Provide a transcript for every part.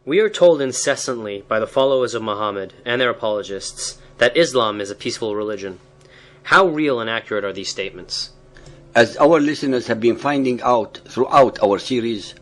We are told incessantly by the followers of Muhammad and their apologists that Islam is a peaceful religion. How real and accurate are these statements? As our listeners have been finding out throughout our series,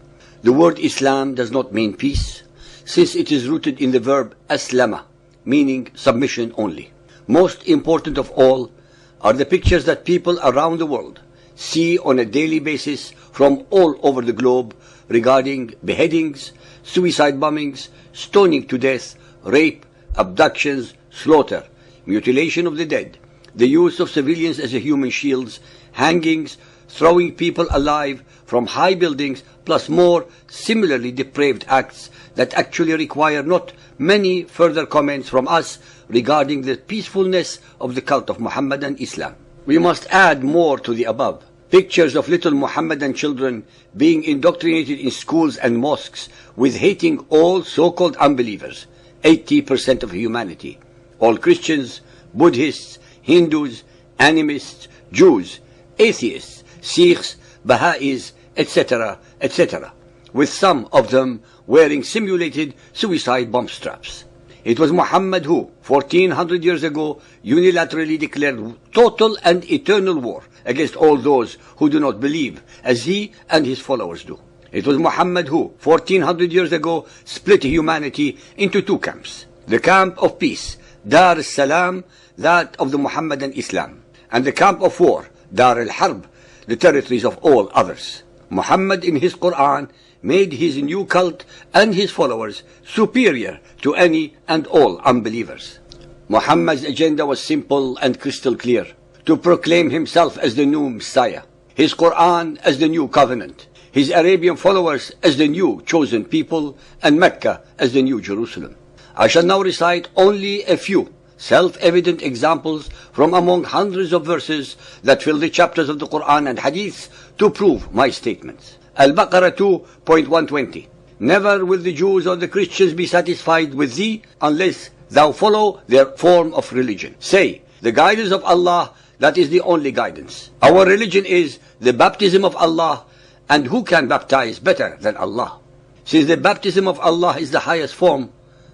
the word Islam does not mean peace, since it is rooted in the verb aslama, meaning submission only. Most important of all are the pictures that people around the world see on a daily basis from all over the globe regarding beheadings, suicide bombings, stoning to death, rape, abductions, slaughter, mutilation of the dead, the use of civilians as human shields, hangings, throwing people alive from high buildings, plus more similarly depraved acts that actually require not many further comments from us regarding the peacefulness of the cult of Muhammadan Islam. We must add more to the above. Pictures of little Muhammadan children being indoctrinated in schools and mosques with hating all so-called unbelievers, 80% of humanity, all Christians, Buddhists, Hindus, animists, Jews, atheists, Sikhs, Baha'is, etc., etc., with some of them wearing simulated suicide bomb straps. It was Muhammad who, 1400 years ago, unilaterally declared total and eternal war against all those who do not believe as he and his followers do. It was Muhammad who, 1400 years ago, split humanity into two camps. The camp of peace, Dar al-Salam, that of the Muhammadan Islam, and the camp of war, Dar al-Harb, the territories of all others. Muhammad in his Quran made his new cult and his followers superior to any and all unbelievers. Muhammad's agenda was simple and crystal clear: to proclaim himself as the new Messiah, his Quran as the new covenant, his Arabian followers as the new chosen people, and Mecca as the new Jerusalem. I shall now recite only a few self-evident examples from among hundreds of verses that fill the chapters of the Quran and Hadith to prove my statements. Al-Baqarah 2.120. Never will the Jews or the Christians be satisfied with thee unless thou follow their form of religion. Say, the guidance of Allah, that is the only guidance. Our religion is the baptism of Allah, and who can baptize better than Allah? Since the baptism of Allah is the highest form,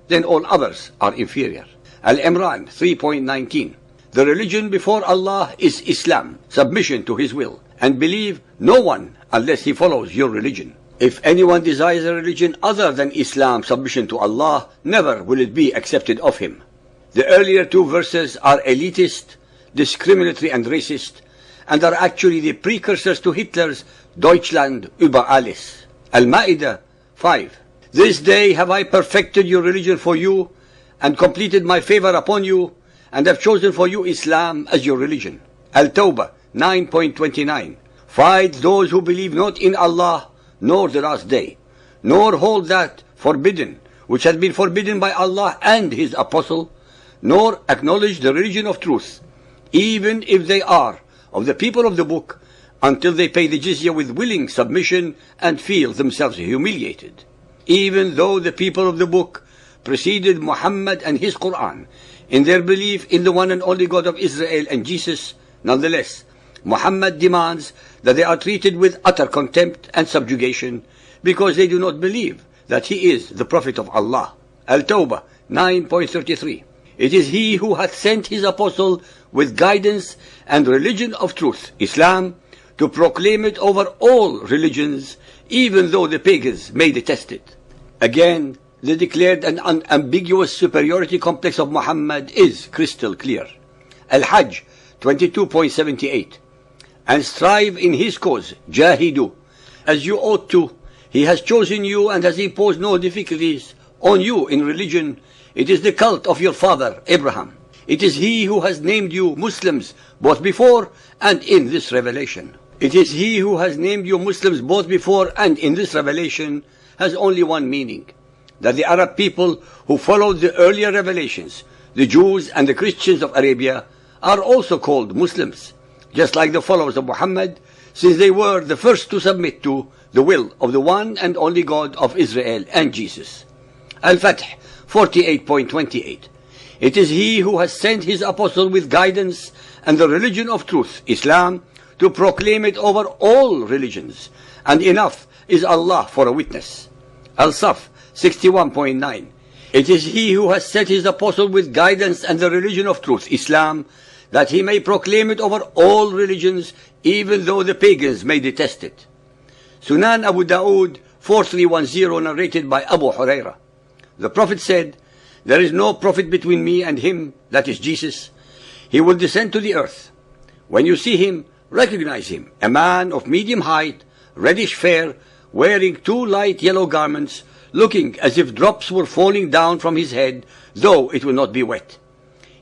then all others are inferior. Al-Imran 3.19. The religion before Allah is Islam, submission to His will, and believe no one unless he follows your religion. If anyone desires a religion other than Islam, submission to Allah, never will it be accepted of him. The earlier two verses are elitist, discriminatory and racist, and are actually the precursors to Hitler's Deutschland über alles. Al-Ma'idah 5. This day have I perfected your religion for you, and completed my favor upon you, and have chosen for you Islam as your religion. Al-Tawbah 9.29. Fight those who believe not in Allah, nor the last day, nor hold that forbidden, which has been forbidden by Allah and His Apostle, nor acknowledge the religion of truth, even if they are of the people of the book, until they pay the jizya with willing submission and feel themselves humiliated. Even though the people of the book preceded Muhammad and his Quran in their belief in the one and only God of Israel and Jesus, nonetheless, Muhammad demands that they are treated with utter contempt and subjugation because they do not believe that he is the Prophet of Allah. Al-Tawbah 9.33. It is he who hath sent his apostle with guidance and religion of truth, Islam, to proclaim it over all religions, even though the pagans may detest it. Again, the declared and unambiguous superiority complex of Muhammad is crystal clear. Al-Hajj 22.78. And strive in his cause, Jahidu, as you ought to. He has chosen you and has imposed no difficulties on you in religion. It is the cult of your father, Abraham. It is he who has named you Muslims, both before and in this revelation. It is he who has named you Muslims both before and in this revelation has only one meaning: that the Arab people who followed the earlier revelations, the Jews and the Christians of Arabia, are also called Muslims, just like the followers of Muhammad, since they were the first to submit to the will of the one and only God of Israel and Jesus. Al-Fath 48.28. It is he who has sent his apostle with guidance and the religion of truth, Islam, to proclaim it over all religions, and enough is Allah for a witness. Al-Saf 61.9. It is he who has sent his apostle with guidance and the religion of truth, Islam, that he may proclaim it over all religions, even though the pagans may detest it. Sunan Abu Dawood 4310, narrated by Abu Huraira. The Prophet said, "There is no prophet between me and him, that is Jesus. He will descend to the earth. When you see him, recognize him, a man of medium height, reddish fair, wearing 2 light yellow garments, looking as if drops were falling down from his head, though it will not be wet.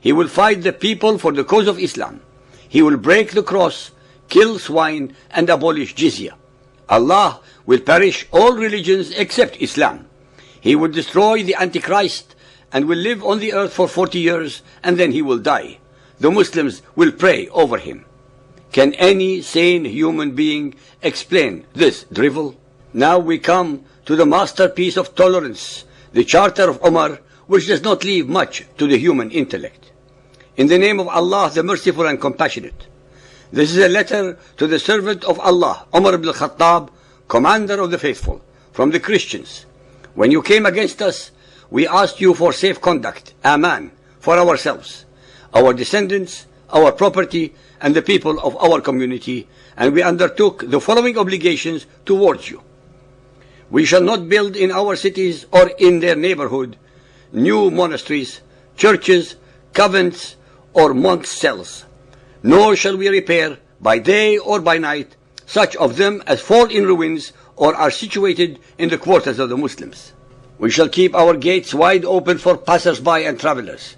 He will fight the people for the cause of Islam. He will break the cross, kill swine, and abolish jizya. Allah will perish all religions except Islam. He will destroy the Antichrist and will live on the earth for 40 years, and then he will die. The Muslims will pray over him." Can any sane human being explain this drivel? Now we come to the masterpiece of tolerance, the Charter of Umar, which does not leave much to the human intellect. In the name of Allah, the Merciful and Compassionate. This is a letter to the servant of Allah, Umar ibn al-Khattab, commander of the faithful, from the Christians. When you came against us, we asked you for safe conduct, aman, for ourselves, our descendants, our property, and the people of our community, and we undertook the following obligations towards you. We shall not build in our cities or in their neighborhood new monasteries, churches, convents, or monks' cells. Nor shall we repair, by day or by night, such of them as fall in ruins or are situated in the quarters of the Muslims. We shall keep our gates wide open for passers-by and travelers.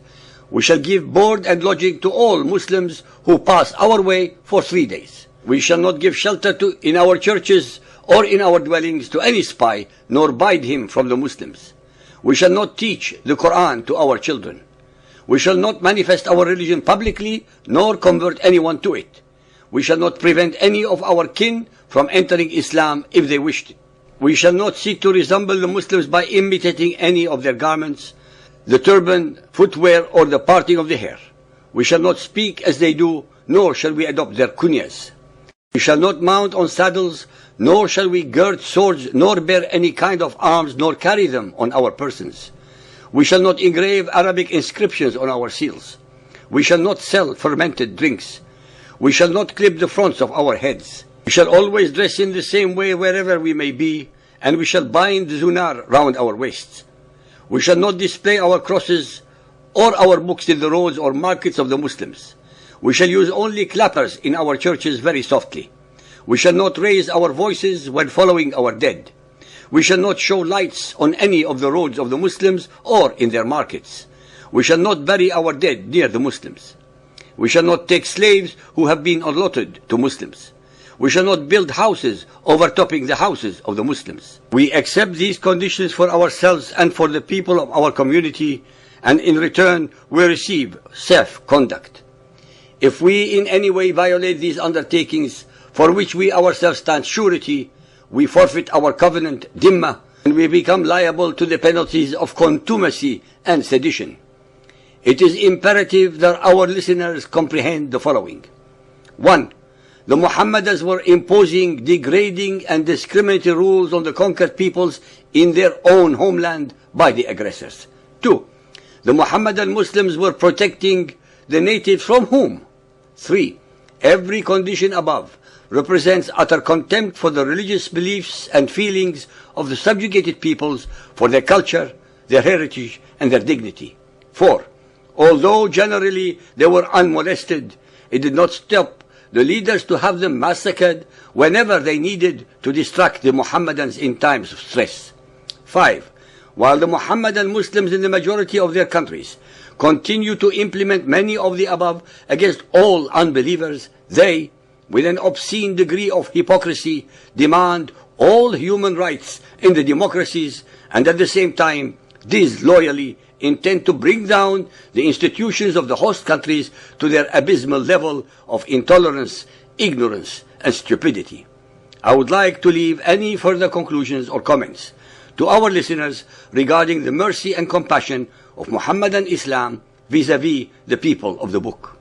We shall give board and lodging to all Muslims who pass our way for 3 days. We shall not give shelter in our churches or in our dwellings to any spy, nor bide him from the Muslims. We shall not teach the Quran to our children. We shall not manifest our religion publicly, nor convert anyone to it. We shall not prevent any of our kin from entering Islam if they wished it. We shall not seek to resemble the Muslims by imitating any of their garments, the turban, footwear, or the parting of the hair. We shall not speak as they do, nor shall we adopt their kunyas. We shall not mount on saddles, nor shall we gird swords, nor bear any kind of arms, nor carry them on our persons. We shall not engrave Arabic inscriptions on our seals. We shall not sell fermented drinks. We shall not clip the fronts of our heads. We shall always dress in the same way wherever we may be, and we shall bind the zunar round our waists. We shall not display our crosses or our books in the roads or markets of the Muslims. We shall use only clappers in our churches very softly. We shall not raise our voices when following our dead. We shall not show lights on any of the roads of the Muslims or in their markets. We shall not bury our dead near the Muslims. We shall not take slaves who have been allotted to Muslims. We shall not build houses overtopping the houses of the Muslims. We accept these conditions for ourselves and for the people of our community, and in return we receive safe conduct. If we in any way violate these undertakings, for which we ourselves stand surety, we forfeit our covenant, dhimma, and we become liable to the penalties of contumacy and sedition. It is imperative that our listeners comprehend the following. 1. The Muhammadans were imposing degrading and discriminatory rules on the conquered peoples in their own homeland by the aggressors. 2. The Muhammadan Muslims were protecting the natives from whom? 3. Every condition above represents utter contempt for the religious beliefs and feelings of the subjugated peoples, for their culture, their heritage, and their dignity. 4. Although generally they were unmolested, it did not stop the leaders to have them massacred whenever they needed to distract the Muhammadans in times of stress. 5. While the Muhammadan Muslims in the majority of their countries continue to implement many of the above against all unbelievers, they, with an obscene degree of hypocrisy, demand all human rights in the democracies, and at the same time disloyally intend to bring down the institutions of the host countries to their abysmal level of intolerance, ignorance, and stupidity. I would like to leave any further conclusions or comments to our listeners regarding the mercy and compassion of Muhammadan Islam vis-à-vis the people of the book.